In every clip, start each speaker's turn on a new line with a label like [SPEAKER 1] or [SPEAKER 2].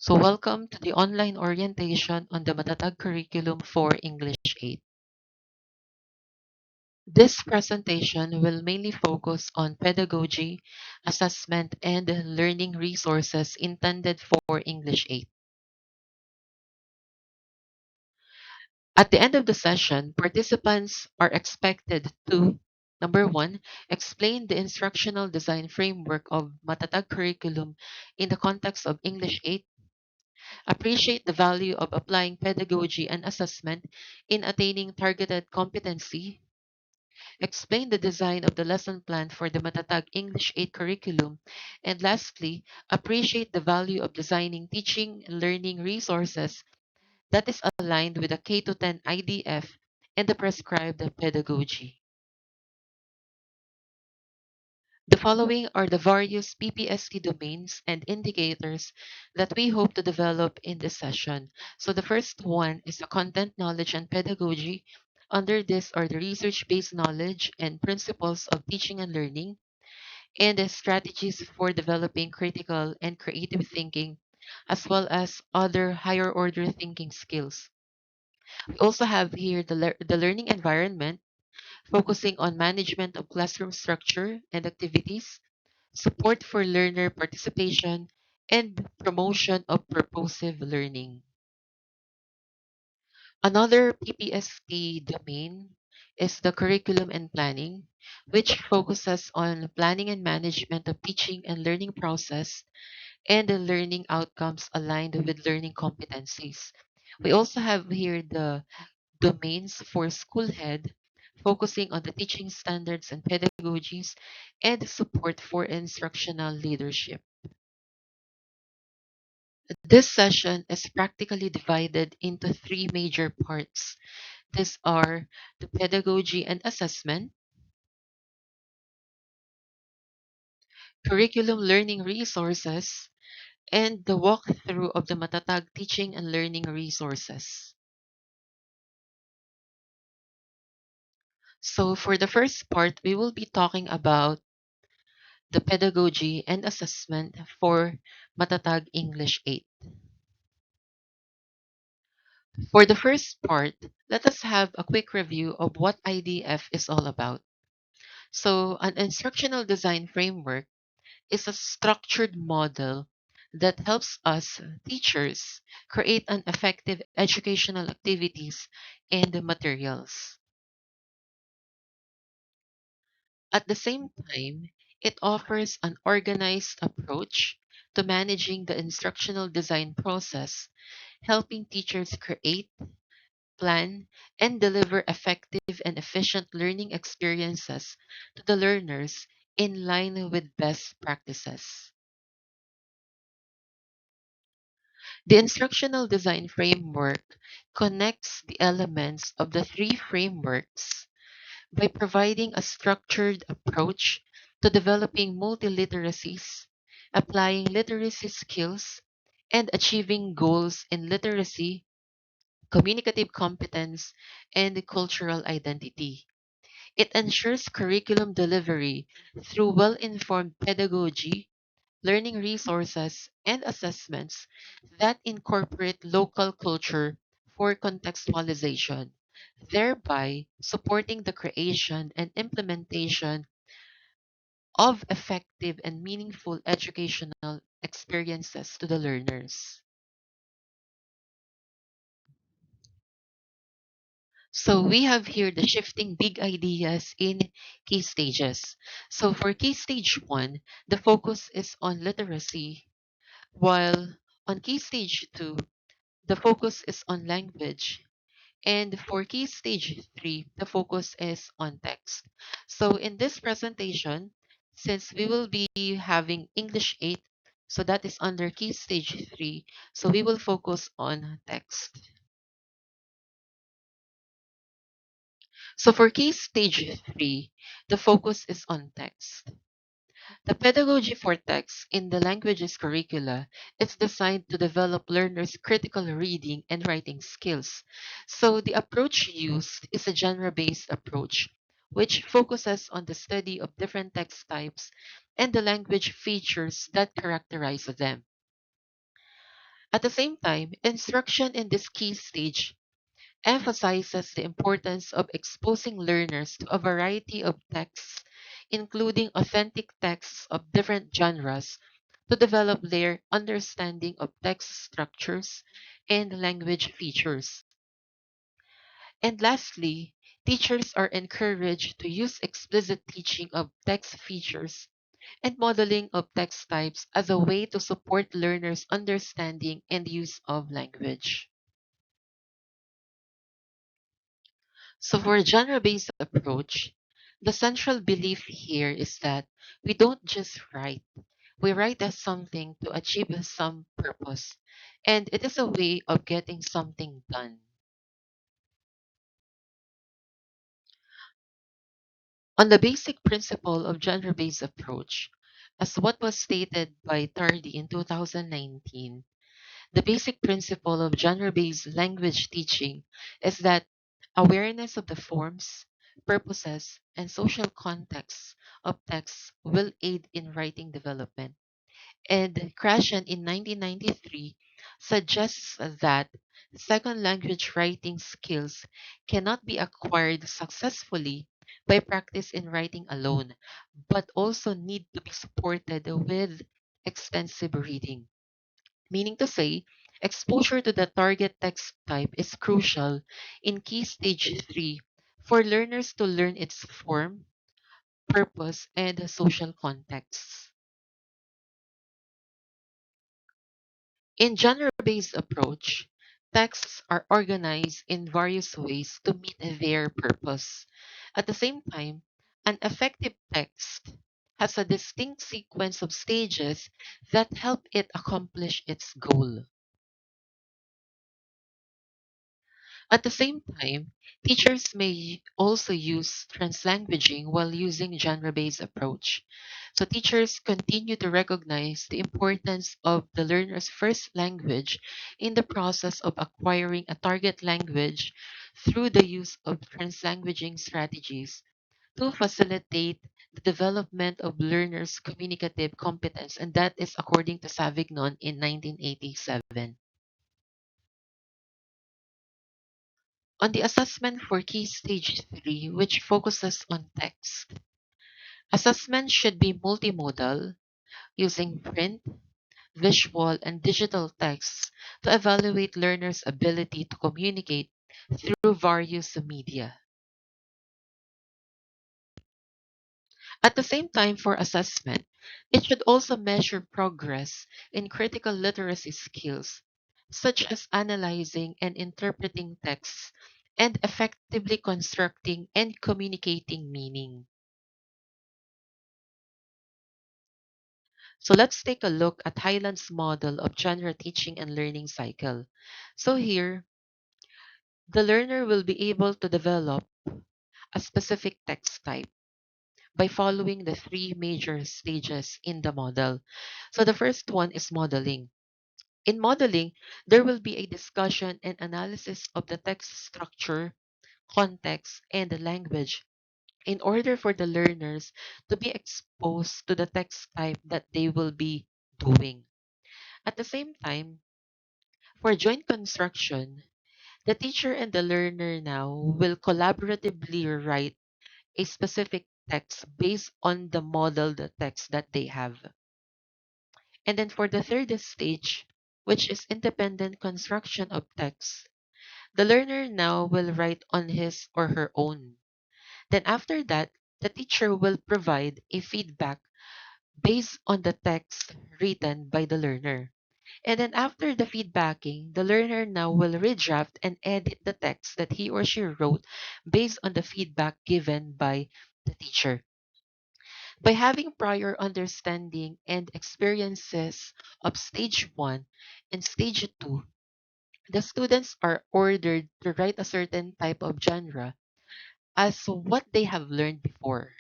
[SPEAKER 1] So welcome to the online orientation on the MATATAG curriculum for English 8. This presentation will mainly focus on pedagogy, assessment, and learning resources intended for English 8. At the end of the session, participants are expected to number 1, explain the instructional design framework of MATATAG curriculum in the context of English 8. Appreciate the value of applying pedagogy and assessment in attaining targeted competency. Explain the design of the lesson plan for the Matatag English 8 curriculum. And lastly, appreciate the value of designing teaching and learning resources that is aligned with the K to 10 IDF and the prescribed pedagogy. The following are the various PPST domains and indicators that we hope to develop in this session. So the first one is the content knowledge and pedagogy. Under this are the research-based knowledge and principles of teaching and learning, and the strategies for developing critical and creative thinking, as well as other higher order thinking skills. We also have here the learning environment, focusing on management of classroom structure and activities, support for learner participation, and promotion of purposive learning. Another PPST domain is the curriculum and planning, which focuses on planning and management of teaching and learning process and the learning outcomes aligned with learning competencies. We also have here the domains for school head, focusing on the teaching standards and pedagogies and support for instructional leadership. This session is practically divided into three major parts. These are the pedagogy and assessment, curriculum learning resources, and the walkthrough of the Matatag teaching and learning resources. So for the first part, we will be talking about the pedagogy and assessment for Matatag English 8. For the first part, let us have a quick review of what IDF is all about. So an instructional design framework is a structured model that helps us teachers create an effective educational activities and materials. At the same time, it offers an organized approach to managing the instructional design process, helping teachers create, plan, and deliver effective and efficient learning experiences to the learners in line with best practices. The instructional design framework connects the elements of the three frameworks by providing a structured approach to developing multiliteracies, applying literacy skills, and achieving goals in literacy, communicative competence, and cultural identity. It ensures curriculum delivery through well-informed pedagogy, learning resources, and assessments that incorporate local culture for contextualization, thereby supporting the creation and implementation of effective and meaningful educational experiences to the learners. So we have here the shifting big ideas in key stages. So for key stage 1, the focus is on literacy, while on key stage 2, the focus is on language. And for key stage 3, the focus is on text. So in this presentation, since we will be having English 8, so that is under key stage 3, so we will focus on text. So for key stage 3, the focus is on text. The pedagogy for text in the languages curricula is designed to develop learners' critical reading and writing skills. So the approach used is a genre-based approach, which focuses on the study of different text types and the language features that characterize them. At the same time, instruction in this key stage emphasizes the importance of exposing learners to a variety of texts, including authentic texts of different genres, to develop their understanding of text structures and language features. And lastly, teachers are encouraged to use explicit teaching of text features and modeling of text types as a way to support learners' understanding and use of language. So for a genre-based approach, the central belief here is that we don't just write. We write as something to achieve some purpose, and it is a way of getting something done. On the basic principle of genre-based approach, as what was stated by Tardy in 2019, the basic principle of genre-based language teaching is that awareness of the forms, purposes, and social contexts of texts will aid in writing development. And Krashen in 1993 suggests that second language writing skills cannot be acquired successfully by practice in writing alone, but also need to be supported with extensive reading. Meaning to say, exposure to the target text type is crucial in Key Stage 3 for learners to learn its form, purpose, and social contexts. In genre-based approach, texts are organized in various ways to meet their purpose. At the same time, an effective text has a distinct sequence of stages that help it accomplish its goal. At the same time, teachers may also use translanguaging while using genre-based approach. So teachers continue to recognize the importance of the learner's first language in the process of acquiring a target language through the use of translanguaging strategies to facilitate the development of learners' communicative competence, and that is according to Savignon in 1987. On the assessment for Key Stage 3, which focuses on text, assessment should be multimodal, using print, visual, and digital texts to evaluate learners' ability to communicate through various media. At the same time, for assessment, it should also measure progress in critical literacy skills, such as analyzing and interpreting texts and effectively constructing and communicating meaning. So let's take a look at Highland's model of genre teaching and learning cycle. So here, the learner will be able to develop a specific text type by following the three major stages in the model. So the first one is modeling. In modeling, there will be a discussion and analysis of the text structure, context, and the language in order for the learners to be exposed to the text type that they will be doing. At the same time, for joint construction, the teacher and the learner now will collaboratively write a specific text based on the modeled text that they have. And then for the third stage, which is independent construction of text, the learner now will write on his or her own. Then after that, the teacher will provide a feedback based on the text written by the learner. And then after the feedbacking, the learner now will redraft and edit the text that he or she wrote based on the feedback given by the teacher. By having prior understanding and experiences of stage 1 and stage 2, the students are ordered to write a certain type of genre as what they have learned before.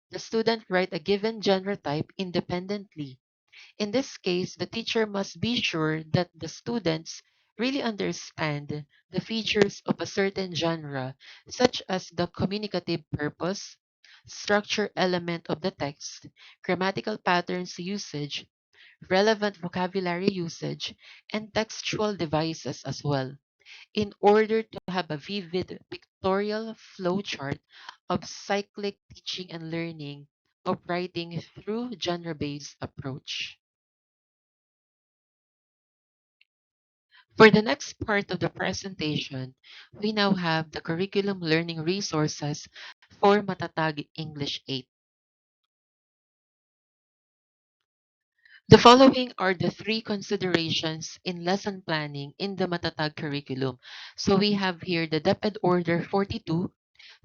[SPEAKER 1] The student write a given genre type independently. In this case, the teacher must be sure that the students really understand the features of a certain genre, such as the communicative purpose, structure element of the text, grammatical patterns usage, relevant vocabulary usage, and textual devices as well, in order to have a vivid pictorial flowchart of cyclic teaching and learning of writing through genre-based approach. For the next part of the presentation, we now have the curriculum learning resources for MATATAG English 8. The following are the three considerations in lesson planning in the MATATAG curriculum. So we have here the DepEd Order 42,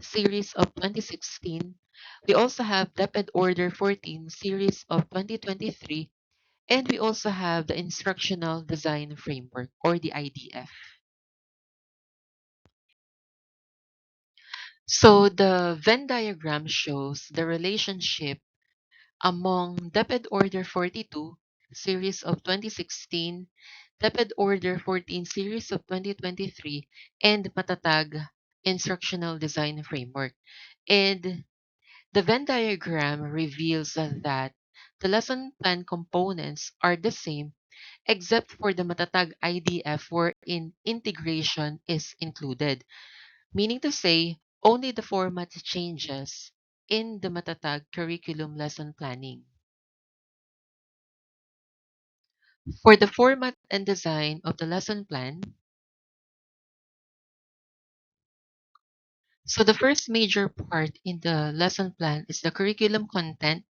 [SPEAKER 1] series of 2016. We also have DepEd Order 14, series of 2023. And we also have the Instructional Design Framework, or the IDF. So the Venn diagram shows the relationship among DepEd Order 42, series of 2016, DepEd Order 14, series of 2023, and MATATAG Instructional Design Framework. And the Venn diagram reveals that the lesson plan components are the same except for the MATATAG IDF wherein integration is included, meaning to say only the format changes in the MATATAG curriculum lesson planning. For the format and design of the lesson plan, so the first major part in the lesson plan is the curriculum content,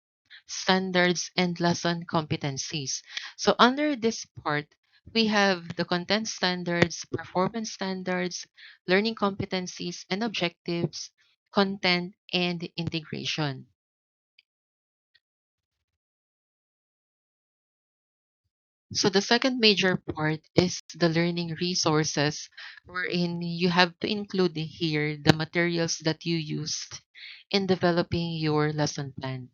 [SPEAKER 1] standards, and lesson competencies. So under this part, we have the content standards, performance standards, learning competencies and objectives, content, and integration. So the second major part is the learning resources, wherein you have to include here the materials that you used in developing your lesson plan.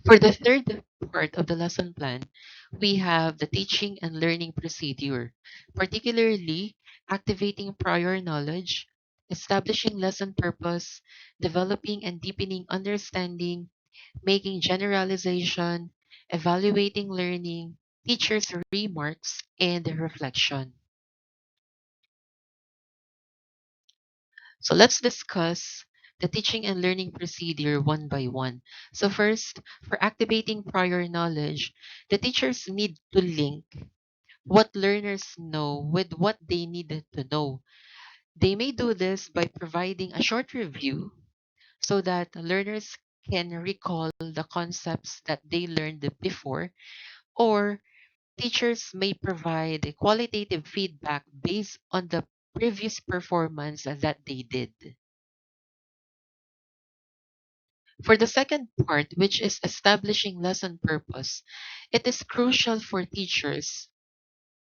[SPEAKER 1] For the third part of the lesson plan, we have the teaching and learning procedure, particularly activating prior knowledge, establishing lesson purpose, developing and deepening understanding, making generalization, evaluating learning, teachers' remarks, and reflection. So let's discuss the teaching and learning procedure one by one. So first, for activating prior knowledge, the teachers need to link what learners know with what they needed to know. They may do this by providing a short review so that learners can recall the concepts that they learned before, or teachers may provide a qualitative feedback based on the previous performance that they did. For the second part, which is establishing lesson purpose, it is crucial for teachers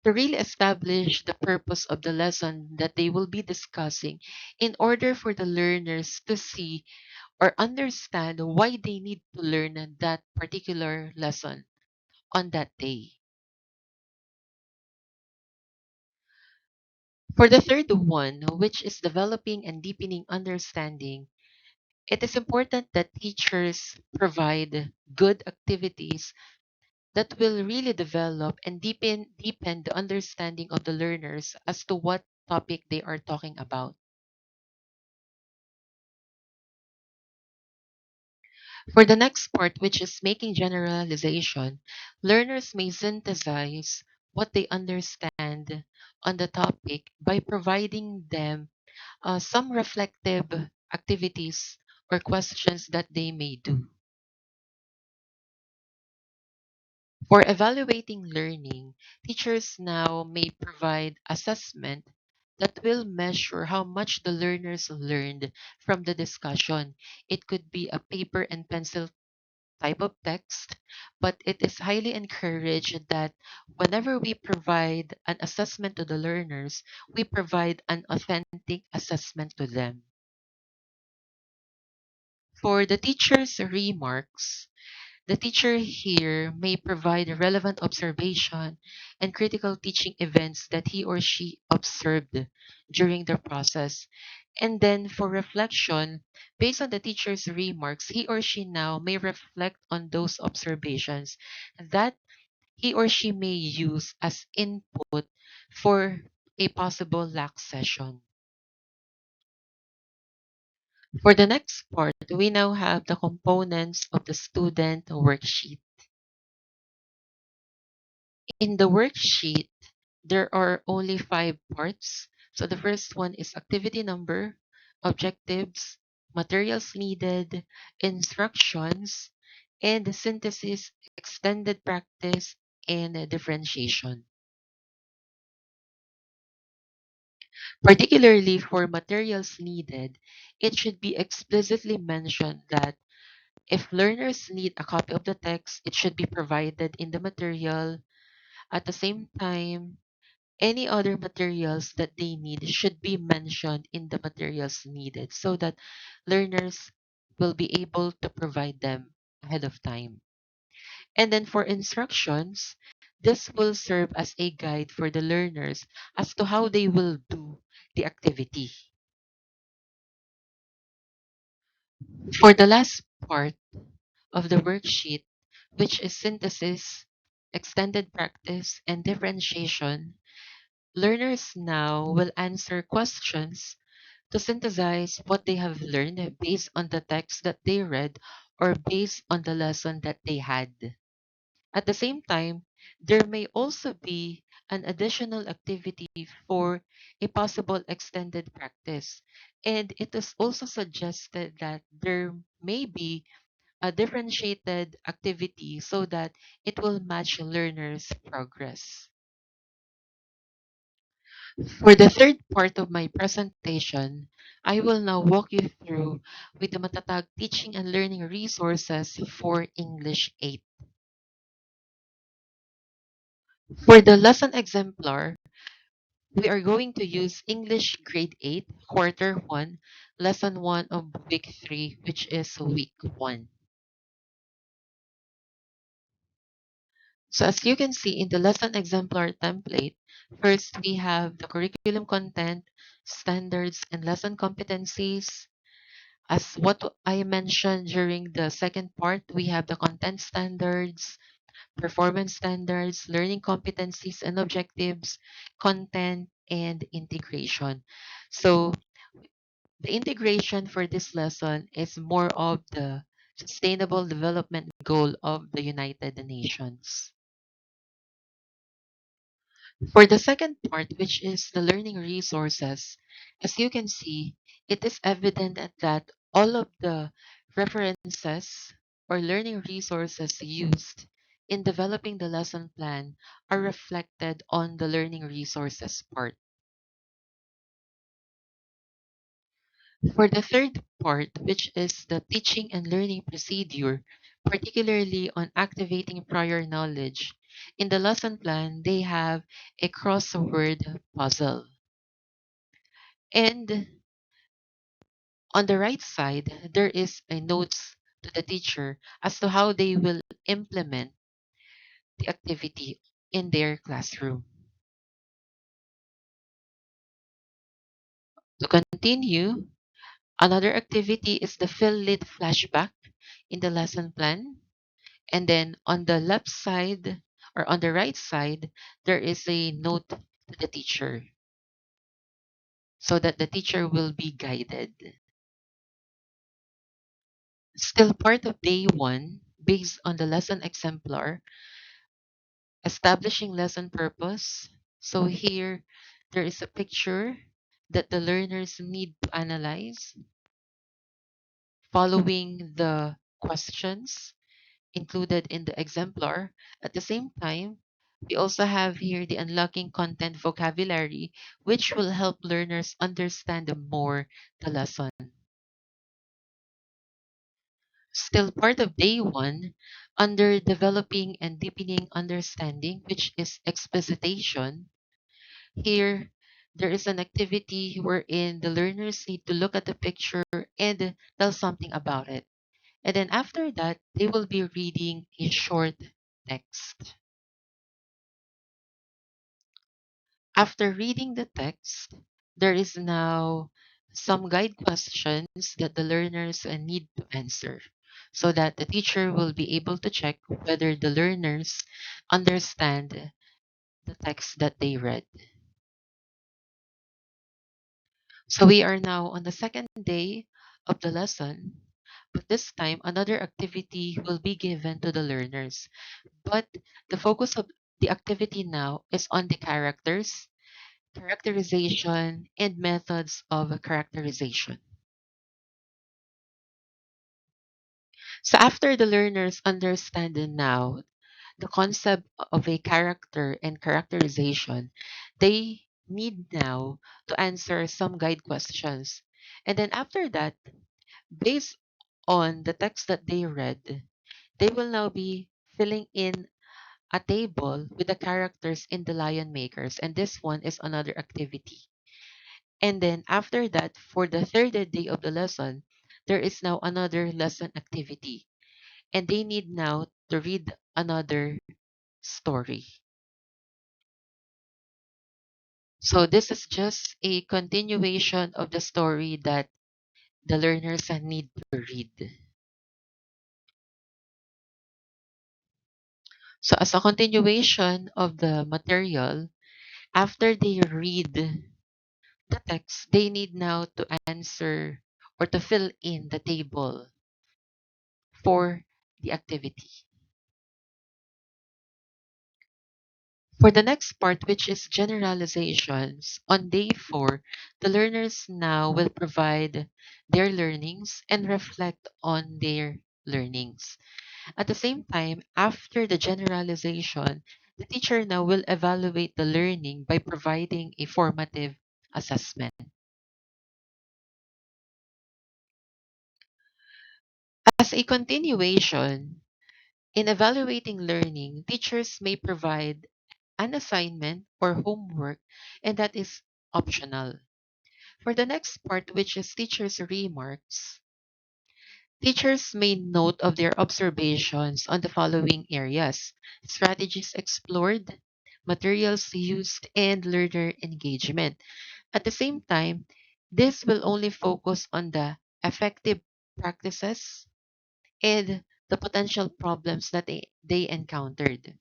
[SPEAKER 1] to really establish the purpose of the lesson that they will be discussing in order for the learners to see or understand why they need to learn that particular lesson on that day. For the third one, which is developing and deepening understanding, it is important that teachers provide good activities that will really develop and deepen the understanding of the learners as to what topic they are talking about. For the next part, which is making generalization, learners may synthesize what they understand on the topic by providing them some reflective activities or questions that they may do. For evaluating learning, teachers now may provide assessment that will measure how much the learners learned from the discussion. It could be a paper and pencil type of text, but it is highly encouraged that whenever we provide an assessment to the learners, we provide an authentic assessment to them. For the teacher's remarks, the teacher here may provide relevant observation and critical teaching events that he or she observed during the process. And then for reflection, based on the teacher's remarks, he or she now may reflect on those observations that he or she may use as input for a possible lack session. For the next part, we now have the components of the student worksheet. In the worksheet, there are only 5 parts. So the first one is activity number, objectives, materials needed, instructions, and synthesis, extended practice, and differentiation. Particularly for materials needed, it should be explicitly mentioned that if learners need a copy of the text, it should be provided in the material. At the same time, any other materials that they need should be mentioned in the materials needed so that learners will be able to provide them ahead of time. And then for instructions, this will serve as a guide for the learners as to how they will do the activity. For the last part of the worksheet, which is synthesis, extended practice, and differentiation, learners now will answer questions to synthesize what they have learned based on the text that they read or based on the lesson that they had. At the same time, there may also be an additional activity for a possible extended practice. And it is also suggested that there may be a differentiated activity so that it will match learners' progress. For the third part of my presentation, I will now walk you through with the MATATAG teaching and learning resources for English 8. For the lesson exemplar, we are going to use English grade 8, quarter 1, lesson 1 of week 3, which is week 1. So as you can see in the lesson exemplar template, first we have the curriculum content, standards, and lesson competencies. As what I mentioned during the second part, we have the content standards, performance standards, learning competencies and objectives, content, and integration. So the integration for this lesson is more of the sustainable development goal of the United Nations. For the second part, which is the learning resources, as you can see, it is evident that all of the references or learning resources used in developing the lesson plan are reflected on the learning resources part. For the third part, which is the teaching and learning procedure, particularly on activating prior knowledge, in the lesson plan, they have a crossword puzzle. And on the right side, there is a notes to the teacher as to how they will implement the activity in their classroom. To continue, another activity is the fill lit flashback in the lesson plan. And then on the left side or on the right side, there is a note to the teacher so that the teacher will be guided. Still part of day 1, based on the lesson exemplar, establishing lesson purpose. So here, there is a picture that the learners need to analyze following the questions included in the exemplar. At the same time, we also have here the unlocking content vocabulary, which will help learners understand more the lesson. Still part of day 1, under developing and deepening understanding, which is explicitation. Here, there is an activity wherein the learners need to look at the picture and tell something about it. And then after that, they will be reading a short text. After reading the text, there is now some guide questions that the learners need to answer so that the teacher will be able to check whether the learners understand the text that they read. So we are now on the second day of the lesson, but this time another activity will be given to the learners. But the focus of the activity now is on the characters, characterization, and methods of characterization. So after the learners understand now the concept of a character and characterization, they need now to answer some guide questions. And then after that, based on the text that they read, they will now be filling in a table with the characters in the lion makers. And this one is another activity. And then after that, for the third day of the lesson, there is now another lesson activity. And they need now to read another story. So this is just a continuation of the story that the learners need to read. So as a continuation of the material, after they read the text, they need now to answer or to fill in the table for the activity. For the next part, which is generalizations, on day 4, the learners now will provide their learnings and reflect on their learnings. At the same time, after the generalization, the teacher now will evaluate the learning by providing a formative assessment. As a continuation, in evaluating learning, teachers may provide an assignment or homework, and that is optional. For the next part, which is teachers' remarks, teachers may note of their observations on the following areas: strategies explored, materials used, and learner engagement. At the same time, this will only focus on the effective practices and the potential problems that they encountered.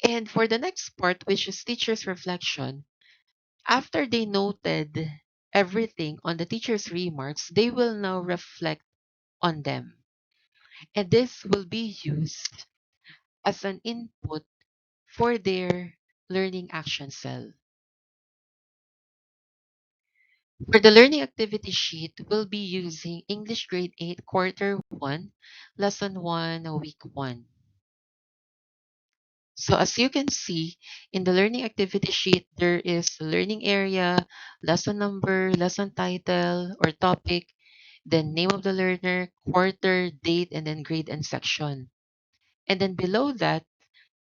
[SPEAKER 1] And for the next part, which is teacher's reflection, after they noted everything on the teacher's remarks, they will now reflect on them. And this will be used as an input for their learning action cell. For the learning activity sheet, we'll be using English Grade 8 Quarter 1, Lesson 1, Week 1. So as you can see, in the learning activity sheet, there is learning area, lesson number, lesson title or topic, then name of the learner, quarter, date, and then grade and section. And then below that,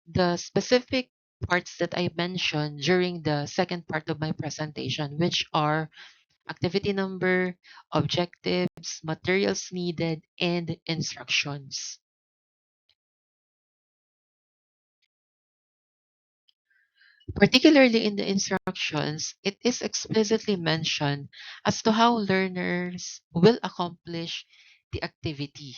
[SPEAKER 1] the specific parts that I mentioned during the second part of my presentation, which are activity number, objectives, materials needed, and instructions. Particularly in the instructions, it is explicitly mentioned as to how learners will accomplish the activity.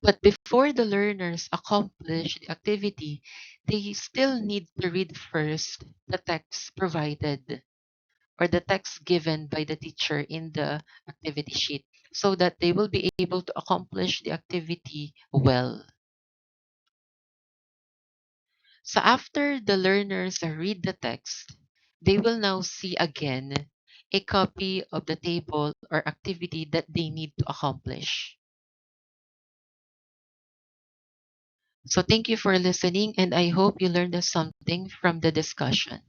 [SPEAKER 1] But before the learners accomplish the activity, they still need to read first the text provided or the text given by the teacher in the activity sheet so that they will be able to accomplish the activity well. So after the learners read the text, they will now see again a copy of the table or activity that they need to accomplish. So thank you for listening, and I hope you learned something from the discussion.